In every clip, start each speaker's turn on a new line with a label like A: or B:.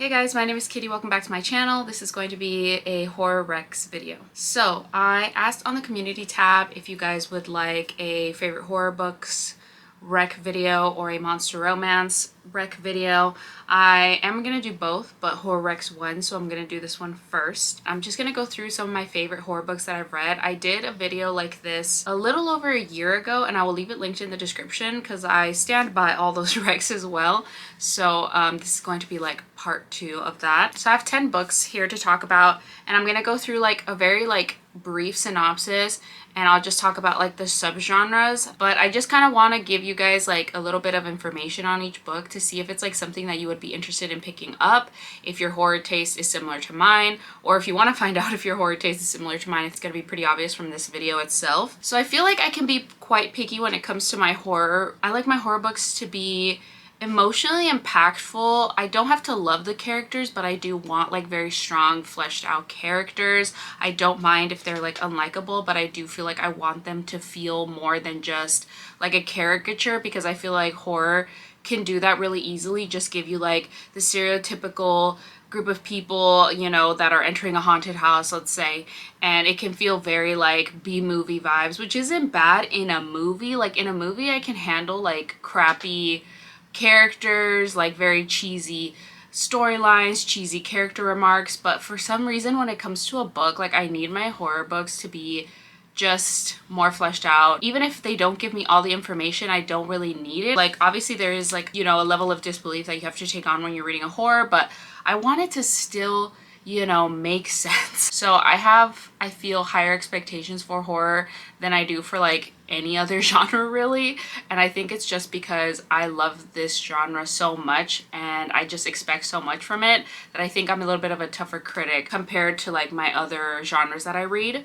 A: Hey guys, my name is Kitty. Welcome back to my channel. This is going to be a horror recs video. So I asked on the community tab if you guys would like a favorite horror books rec video or a monster romance rec video. I am going to do both, but horror recs one, so I'm going to do this one first. I'm just going to go through some of my favorite horror books that I've read. I did a video like this a little over a year ago, and I will leave it linked in the description because I stand by all those recs as well. So this is going to be like part 2 of that. So I have 10 books here to talk about, and I'm going to go through like a very brief synopsis, and I'll just talk about like the subgenres, but I just kind of want to give you guys like a little bit of information on each book to see if it's like something that you would be interested in picking up, if your horror taste is similar to mine, or if you want to find out if your horror taste is similar to mine. It's going to be pretty obvious from this video itself. So I feel like I can be quite picky when it comes to my horror. I like my horror books to be emotionally impactful. I don't have to love the characters, but I do want like very strong fleshed out characters. I don't mind if they're like unlikable, but I do feel like I want them to feel more than just like a caricature, because I feel like horror can do that really easily. Just give you like the stereotypical group of people, you know, that are entering a haunted house, let's say, and it can feel very like B-movie vibes, which isn't bad in a movie. Like in a movie I can handle like crappy characters, like very cheesy storylines, cheesy character remarks, but for some reason when it comes to a book, like I need my horror books to be just more fleshed out. Even if they don't give me all the information, I don't really need it. Like obviously there is like, you know, a level of disbelief that you have to take on when you're reading a horror, but I want it to still, you know, make sense. So I feel higher expectations for horror than I do for like any other genre really, and I think it's just because I love this genre so much and I just expect so much from it that I think I'm a little bit of a tougher critic compared to like my other genres that I read.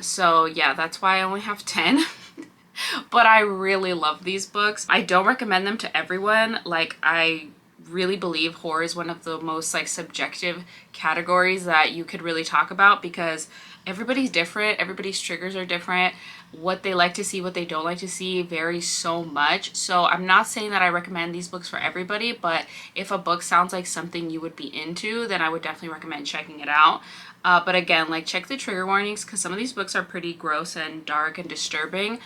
A: So yeah, that's why I only have 10. But I really love these books. I don't recommend them to everyone. Like I really believe horror is one of the most like subjective categories that you could really talk about, because everybody's different, everybody's triggers are different, what they like to see, what they don't like to see varies so much. So I'm not saying that I recommend these books for everybody, but if a book sounds like something you would be into, then I would definitely recommend checking it out. But again, like check the trigger warnings, because some of these books are pretty gross and dark and disturbing.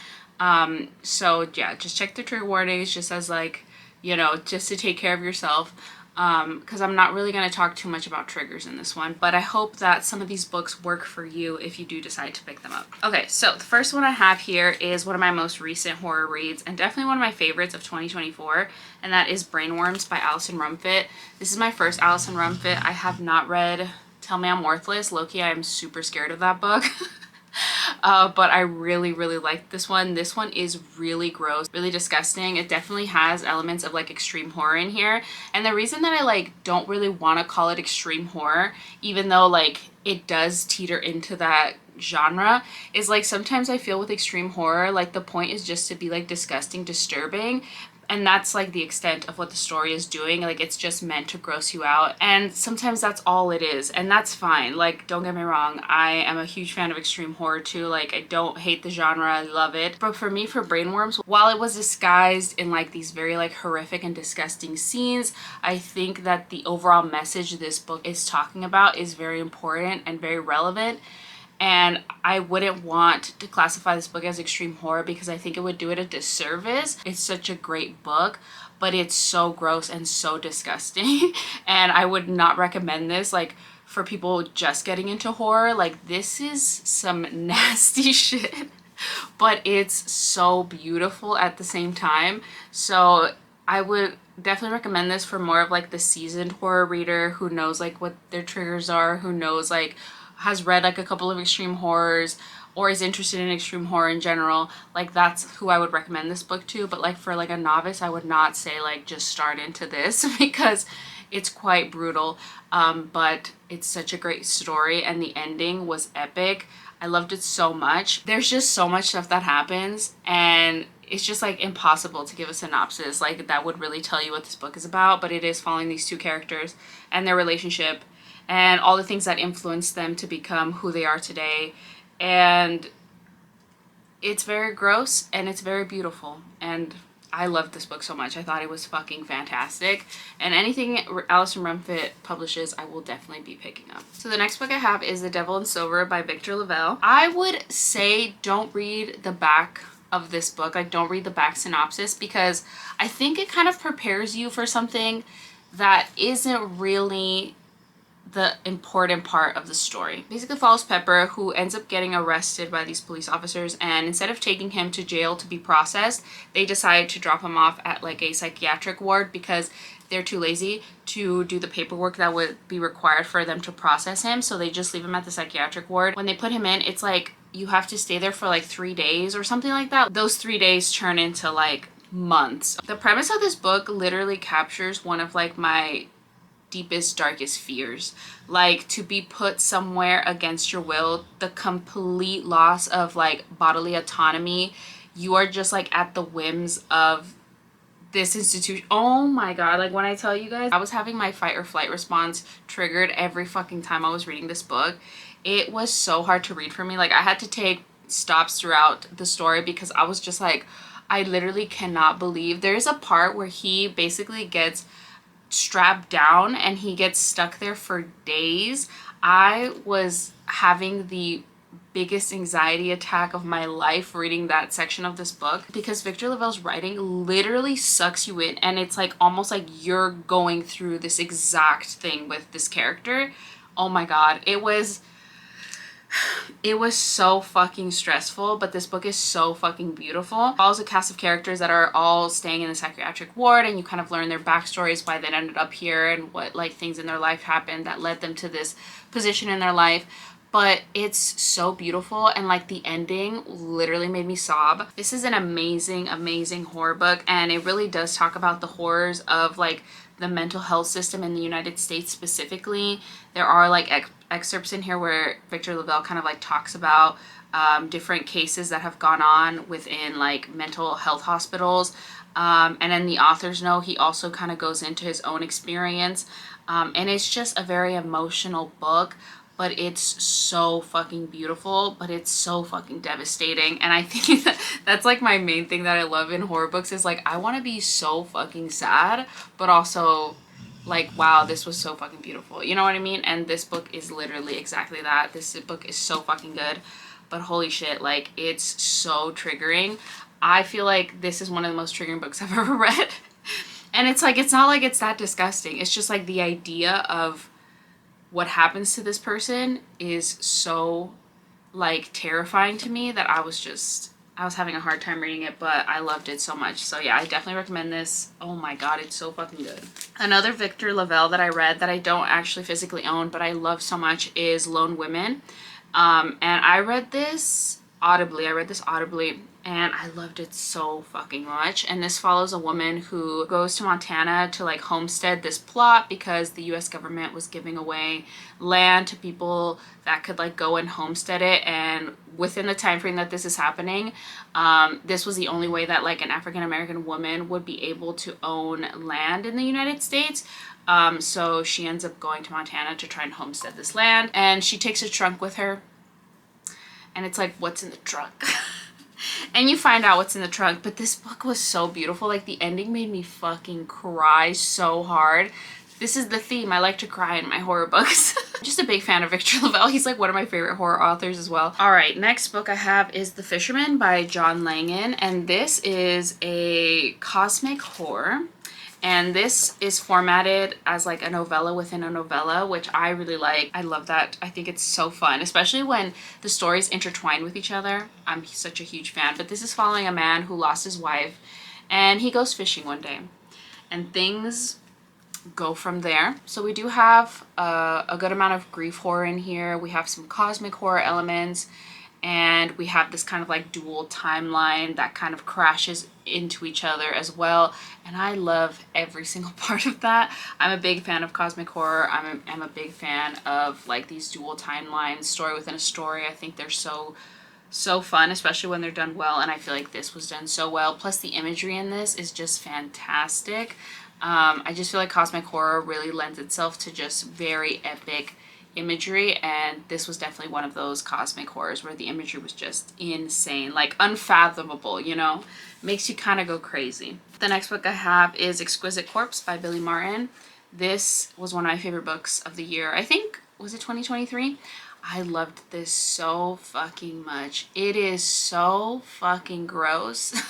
A: So yeah, just check the trigger warnings just as like, you know, just to take care of yourself, because I'm not really going to talk too much about triggers in this one, but I hope that some of these books work for you if you do decide to pick them up. Okay, so the first one I have here is one of my most recent horror reads, and definitely one of my favorites of 2024, and that is Brainworms by Alison Rumfitt. This is my first Alison Rumfitt. I have not read Tell Me I'm Worthless. Low-key, I am super scared of that book. But I really like this one. This one is really gross, really disgusting. It definitely has elements of like extreme horror in here, and the reason that I like don't really want to call it extreme horror, even though like it does teeter into that genre, is like sometimes I feel with extreme horror like the point is just to be like disgusting, disturbing, and that's like the extent of what the story is doing. Like it's just meant to gross you out, and sometimes that's all it is, and that's fine. Like don't get me wrong, I am a huge fan of extreme horror too. Like I don't hate the genre, I love it. But for me, for Brainworms, while it was disguised in like these very like horrific and disgusting scenes, I think that the overall message this book is talking about is very important and very relevant. And I wouldn't want to classify this book as extreme horror because I think it would do it a disservice. It's such a great book, but it's so gross and so disgusting. And I would not recommend this like for people just getting into horror. Like this is some nasty shit, but it's so beautiful at the same time. So I would definitely recommend this for more of like the seasoned horror reader who knows like what their triggers are, who knows like has read like a couple of extreme horrors or is interested in extreme horror in general. Like that's who I would recommend this book to. But like for like a novice, I would not say like just start into this because it's quite brutal, but it's such a great story and the ending was epic. I loved it so much. There's just so much stuff that happens, and it's just like impossible to give a synopsis like that would really tell you what this book is about, but it is following these two characters and their relationship and all the things that influenced them to become who they are today. And it's very gross and it's very beautiful, and I loved this book so much. I thought it was fucking fantastic. And anything Alison Rumfitt publishes, I will definitely be picking up. So the next book I have is The Devil in Silver by Victor LaValle. I would say don't read the back of this book. Like, don't read the back synopsis, because I think it kind of prepares you for something that isn't really the important part of the story. Basically follows Pepper, who ends up getting arrested by these police officers, and instead of taking him to jail to be processed, they decide to drop him off at like a psychiatric ward because they're too lazy to do the paperwork that would be required for them to process him. So they just leave him at the psychiatric ward. When they put him in, it's like you have to stay there for like 3 days or something like that. Those 3 days turn into like months. The premise of this book literally captures one of like my deepest, darkest fears. Like, to be put somewhere against your will, the complete loss of like bodily autonomy. You are just like at the whims of this institution. Oh my god, like when I tell you guys, I was having my fight or flight response triggered every fucking time I was reading this book. It was so hard to read for me. Like, I had to take stops throughout the story because I was just like, I literally cannot believe. There's a part where he basically gets strapped down and he gets stuck there for days. I was having the biggest anxiety attack of my life reading that section of this book, because Victor LaValle's writing literally sucks you in, and it's like almost like you're going through this exact thing with this character. Oh my god, it was so fucking stressful, but this book is so fucking beautiful. It follows a cast of characters that are all staying in the psychiatric ward, and you kind of learn their backstories, why they ended up here, and what like things in their life happened that led them to this position in their life. But it's so beautiful, and like the ending literally made me sob. This is an amazing, amazing horror book, and it really does talk about the horrors of like the mental health system in the United States specifically. There are like excerpts in here where Victor LaValle kind of like talks about different cases that have gone on within like mental health hospitals. And in the author's note, he also kind of goes into his own experience. And it's just a very emotional book, but it's so fucking beautiful, but it's so fucking devastating. And I think that's like my main thing that I love in horror books, is like I want to be so fucking sad, but also like, wow, this was so fucking beautiful. You know what I mean? And this book is literally exactly that. This book is so fucking good, but holy shit, like it's so triggering. I feel like this is one of the most triggering books I've ever read. And it's like, it's not like it's that disgusting. It's just like the idea of what happens to this person is so like terrifying to me that I was having a hard time reading it, but I loved it so much. So yeah, I definitely recommend this. Oh my god, it's so fucking good. Another Victor LaValle that I read that I don't actually physically own, but I love so much, is Lone Women. And I read this audibly. And I loved it so fucking much. And this follows a woman who goes to Montana to like homestead this plot because the US government was giving away land to people that could like go and homestead it. And within the time frame that this is happening, this was the only way that like an African American woman would be able to own land in the United States. So she ends up going to Montana to try and homestead this land, and she takes a trunk with her, and it's like, what's in the trunk? And you find out what's in the trunk. But this book was so beautiful. Like the ending made me fucking cry so hard. This is the theme. I like to cry in my horror books. I'm just a big fan of Victor LaValle. He's like one of my favorite horror authors as well. All right, next book I have is The Fisherman by John Langan, and this is a cosmic horror. And this is formatted as like a novella within a novella, which I really like. I love that. I think it's so fun, especially when the stories intertwine with each other. I'm such a huge fan. But this is following a man who lost his wife, and he goes fishing one day, and things go from there. So we do have a good amount of grief horror in here. We have some cosmic horror elements, and we have this kind of like dual timeline that kind of crashes into each other as well, and I love every single part of that. I'm a big fan of cosmic horror. I'm a big fan of like these dual timelines, story within a story. I think they're so fun, especially when they're done well, and I feel like this was done so well. Plus the imagery in this is just fantastic. I just feel like cosmic horror really lends itself to just very epic imagery, and this was definitely one of those cosmic horrors where the imagery was just insane, like unfathomable, you know, makes you kind of go crazy. The next book I have is Exquisite Corpse by Billy Martin. This was one of my favorite books of the year. I think, was it 2023? I loved this so fucking much. It is so fucking gross.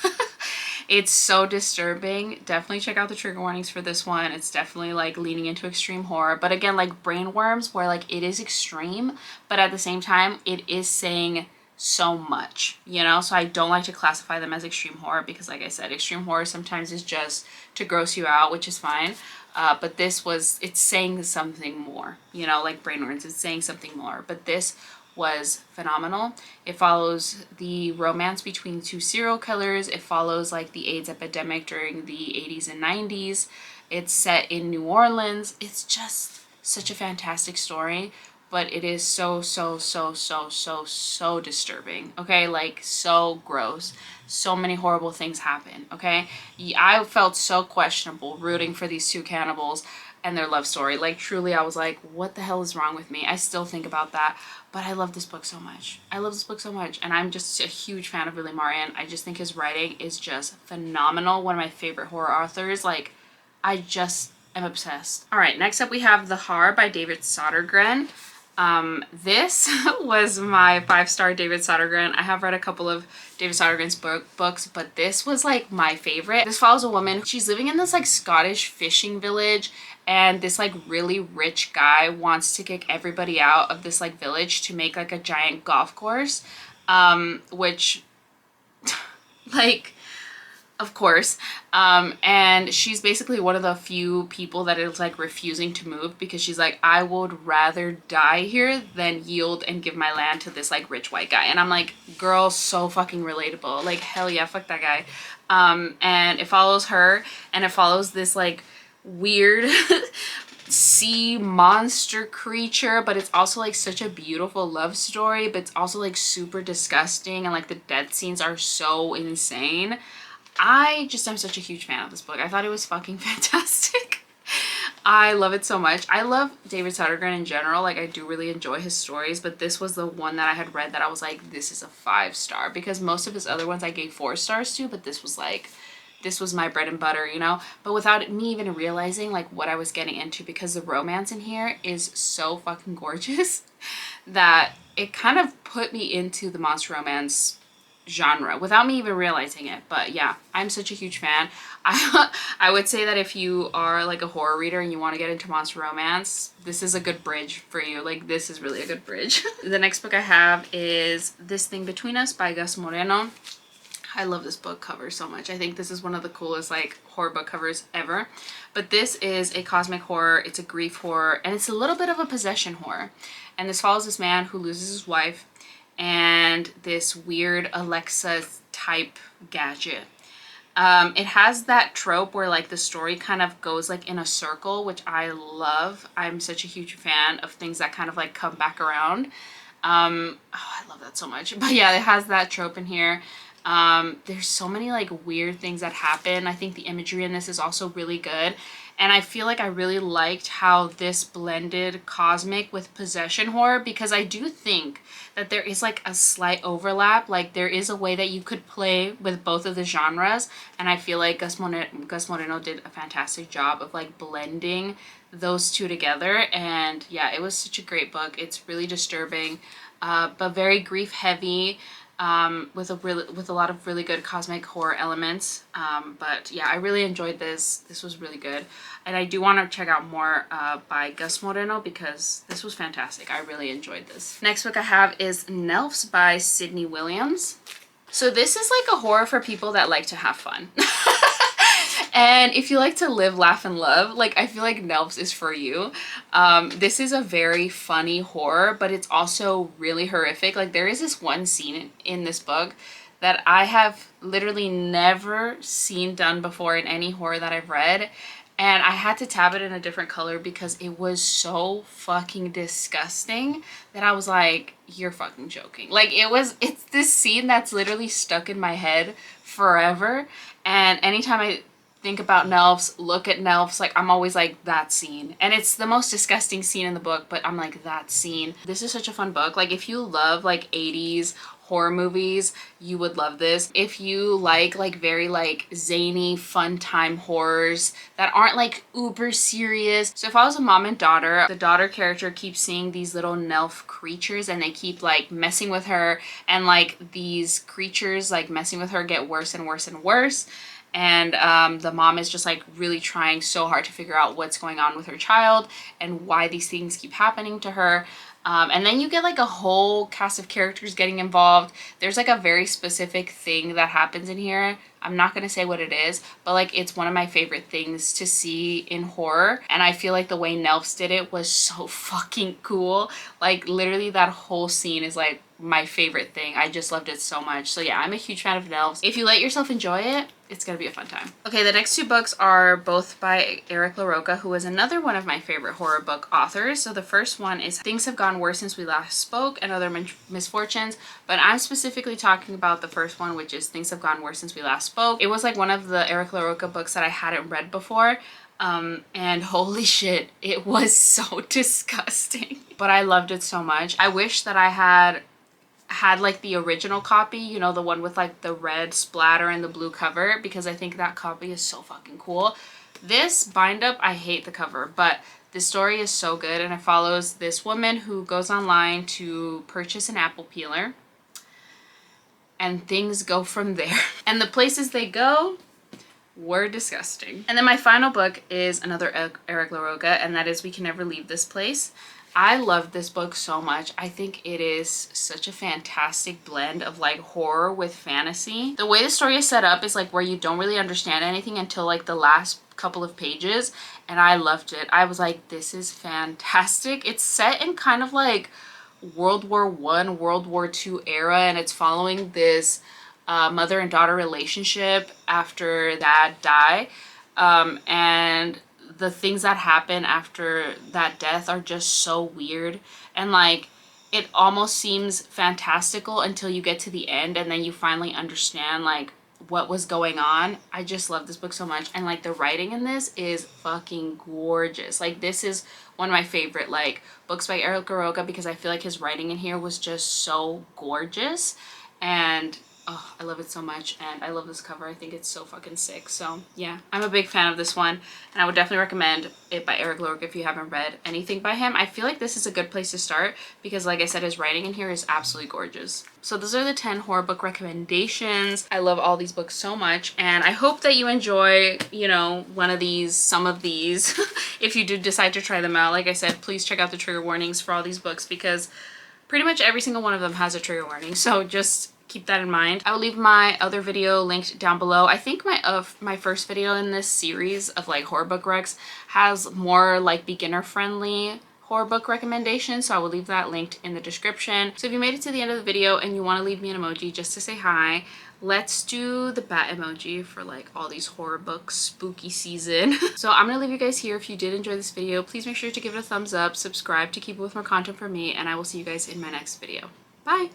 A: It's so disturbing. Definitely check out the trigger warnings for this one. It's definitely like leaning into extreme horror, but again, like brain worms, where like it is extreme, but at the same time it is saying so much, you know? So I don't like to classify them as extreme horror because, like I said, extreme horror sometimes is just to gross you out, which is fine. But this was, it's saying something more, you know, like brain worms, it's saying something more. But this was phenomenal. It follows the romance between two serial killers. It follows like the AIDS epidemic during the 80s and 90s. It's set in New Orleans. It's just such a fantastic story, but it is so disturbing, okay? Like so gross. So many horrible things happen, okay? I felt so questionable rooting for these two cannibals and their love story. Like truly, I was like, what the hell is wrong with me? I still think about that, but I love this book so much. I love this book so much, and I'm just a huge fan of Billy Martin. I just think his writing is just phenomenal. One of my favorite horror authors. Like, I just am obsessed. All right, next up we have The Har by David Sodergren. This was my 5-star David Sodergren. I have read a couple of David Sodergren's books, but this was like my favorite. This follows a woman. She's living in this like Scottish fishing village, and this like really rich guy wants to kick everybody out of this like village to make like a giant golf course, which like, of course. And she's basically one of the few people that is like refusing to move because she's like, I would rather die here than yield and give my land to this like rich white guy. And I'm like, girl, so fucking relatable. Like, hell yeah, fuck that guy. And it follows her, and it follows this like weird sea monster creature, but it's also like such a beautiful love story, but it's also like super disgusting, and like the death scenes are so insane. I just am such a huge fan of this book. I thought it was fucking fantastic. I love it so much. I love David Sodergren in general. Like, I do really enjoy his stories, but this was the one that I had read that I was like, this is a 5-star, because most of his other ones I gave 4 stars to, but this was like, this was my bread and butter, you know, but without me even realizing like what I was getting into, because the romance in here is so fucking gorgeous that it kind of put me into the monster romance genre without me even realizing it. But yeah, I'm such a huge fan. I would say that if you are like a horror reader and you want to get into monster romance, this is a good bridge for you. Like, this is really a good bridge. The next book I have is This Thing Between Us by Gus Moreno. I love this book cover so much. I think this is one of the coolest like horror book covers ever. But this is a cosmic horror, it's a grief horror, and it's a little bit of a possession horror. And this follows this man who loses his wife and this weird Alexa type gadget. It has that trope where like the story kind of goes like in a circle, which I love. I'm such a huge fan of things that kind of like come back around. Oh, I love that so much. But yeah, it has that trope in here. There's so many like weird things that happen. I think the imagery in this is also really good. And I feel like I really liked how this blended cosmic with possession horror, because I do think that there is like a slight overlap. Like, there is a way that you could play with both of the genres. And I feel like Gus Moreno did a fantastic job of like blending those two together. And yeah, it was such a great book. It's really disturbing, but very grief heavy. With a lot of really good cosmic horror elements. But yeah, I really enjoyed this. This was really good. And I do want to check out more by Gus Moreno, because this was fantastic. I really enjoyed this. Next book I have is Nels by Sydney Williams. So this is like a horror for people that like to have fun. And if you like to live, laugh, and love, like, I feel like Nels is for you. This is a very funny horror, but it's also really horrific. Like, there is this one scene in this book that I have literally never seen done before in any horror that I've read. And I had to tab it in a different color because it was so fucking disgusting that I was like, you're fucking joking. Like, it's this scene that's literally stuck in my head forever. And anytime think about Nels, look at Nels, like I'm always like that scene. And it's the most disgusting scene in the book, but I'm like that scene. This is such a fun book. Like if you love like 80s horror movies, you would love this. If you like very like zany fun time horrors that aren't like uber serious. So if I was a mom and daughter, the daughter character keeps seeing these little Nelf creatures and they keep like messing with her, and like these creatures like messing with her get worse and worse and worse. And the mom is just like really trying so hard to figure out what's going on with her child and why these things keep happening to her. And then you get like a whole cast of characters getting involved. There's like a very specific thing that happens in here. I'm not going to say what it is, but like it's one of my favorite things to see in horror. And I feel like the way Nels did it was so fucking cool. Like literally that whole scene is like my favorite thing. I just loved it so much. So yeah, I'm a huge fan of Nels. If you let yourself enjoy it, it's gonna be a fun time. Okay, the next two books are both by Eric LaRocca, who is another one of my favorite horror book authors. So the first one is Things Have Gone Worse Since We Last Spoke and Other Misfortunes, but I'm specifically talking about the first one, which is Things Have Gone Worse Since We Last Spoke. It was like one of the Eric LaRocca books that I hadn't read before. And holy shit, it was so disgusting. But I loved it so much. I wish that I had like the original copy, you know, the one with like the red splatter and the blue cover, because I think that copy is so fucking cool. This bind up, I hate the cover, but the story is so good, and it follows this woman who goes online to purchase an apple peeler, and things go from there. And the places they go were disgusting. And then my final book is another Eric LaRocca, and that is We Can Never Leave This Place. I love this book so much. I think it is such a fantastic blend of like horror with fantasy. The way the story is set up is like where you don't really understand anything until like the last couple of pages, and I loved it. I was like, this is fantastic. It's set in kind of like World War I, World War II era, and it's following this mother and daughter relationship after dad died, and the things that happen after that death are just so weird, and like it almost seems fantastical until you get to the end, and then you finally understand like what was going on. I just love this book so much, and like the writing in this is fucking gorgeous. Like this is one of my favorite like books by Eric LaRocca, because I feel like his writing in here was just so gorgeous, and oh, I love it so much, and I love this cover. I think it's so fucking sick. So yeah, I'm a big fan of this one, and I would definitely recommend it by Eric LaRocca if you haven't read anything by him. I feel like this is a good place to start because, like I said, his writing in here is absolutely gorgeous. So those are the 10 horror book recommendations. I love all these books so much, and I hope that you enjoy, you know, one of these, some of these. If you do decide to try them out, like I said, please check out the trigger warnings for all these books, because pretty much every single one of them has a trigger warning. So just keep that in mind. I will leave my other video linked down below. I think my first video in this series of like horror book recs has more like beginner friendly horror book recommendations, so I will leave that linked in the description. So if you made it to the end of the video and you want to leave me an emoji just to say hi, let's do the bat emoji for like all these horror books spooky season. So I'm gonna leave you guys here. If you did enjoy this video, please make sure to give it a thumbs up, subscribe to keep up with more content from me, and I will see you guys in my next video. Bye!